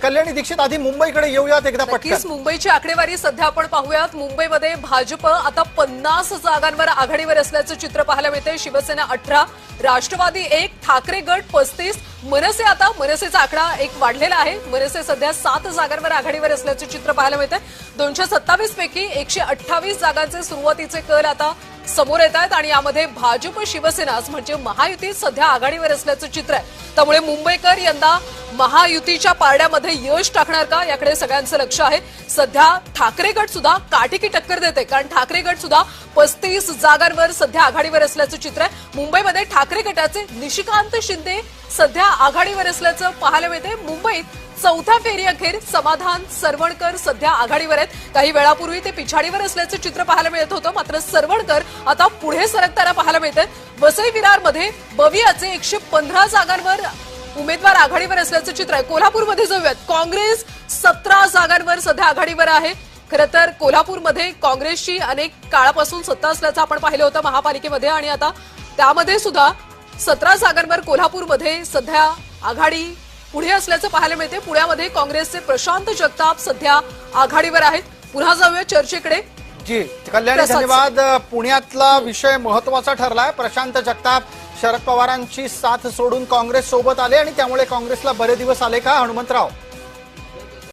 कल्याणी दीक्षित, आधी मुंबईकडे येऊयात एकदा पटकन. मुंबईची आकडेवारी सध्या आपण पाहूयात. मुंबईमध्ये भाजप आता 50 जागांवर आघाडीवर असल्याचं चित्र पाहायला मिळते. शिवसेना 18, राष्ट्रवादी 1, ठाकरे गट 35, मनसे मनसेचा आकडा 1 वाढलेला आहे. मनसे सध्या 7 जागांवर आघाडीवर असल्याचं चित्र पाहायला मिळते. 227 पैकी 128 जागांचे सुरुवातीचे कल आता समोर येत आहेत आणि यामध्ये भाजप शिवसेना म्हणजे महायुती सध्या आघाडीवर असल्याचं चित्र आहे. त्यामुळे मुंबईकर यंदा महायुतीच्या पारड्यामध्ये यश टाकणार का, याकडे सगळ्यांचं लक्ष आहे. सध्या ठाकरे गट सुद्धा काटेकी टक्कर देते, कारण ठाकरे गट सुद्धा 35 जागांवर सध्या आघाडीवर असल्याचं चित्र आहे. मुंबईमध्ये ठाकरे गटाचे निशिकांत शिंदे सध्या आघाडीवर असल्याचं पाहायला मिळते. मुंबईत चौथ्या फेरी अखेर समाधान सरवणकर सध्या आघाडीवर आहेत. काही वेळापूर्वी ते पिछाडीवर असल्याचं चित्र पाहायला मिळत होतं, मात्र सरवणकर आता पुढे सरकताना पाहायला मिळतात. वसई विरारमध्ये बवियाचे 115 जागांवर उमेदवार आघाडीवर असल्याचं चित्र आहे. कोल्हापूरमध्ये जाऊयात. काँग्रेस 17 जागांवर सध्या आघाडीवर आहे. खरं तर कोल्हापूरमध्ये काँग्रेसची अनेक काळापासून सत्ता असल्याचं आपण पाहिलं होतं महापालिकेमध्ये, आणि आता त्यामध्ये सुद्धा 17 जागांवर कोल्हापूरमध्ये सध्या आघाडी पुढे असल्याचं पाहायला मिळते. पुण्यामध्ये काँग्रेसचे प्रशांत जगताप सध्या आघाडीवर आहेत. पुन्हा जाऊया चर्चेकडे. जी कल्याणी, धन्यवाद. पुण्यातला विषय महत्वाचा ठरलाय. प्रशांत जगताप शरद पवारांची साथ सोडून काँग्रेस सोबत आले आणि त्यामुळे काँग्रेसला बरे दिवस आले का, हनुमंतराव?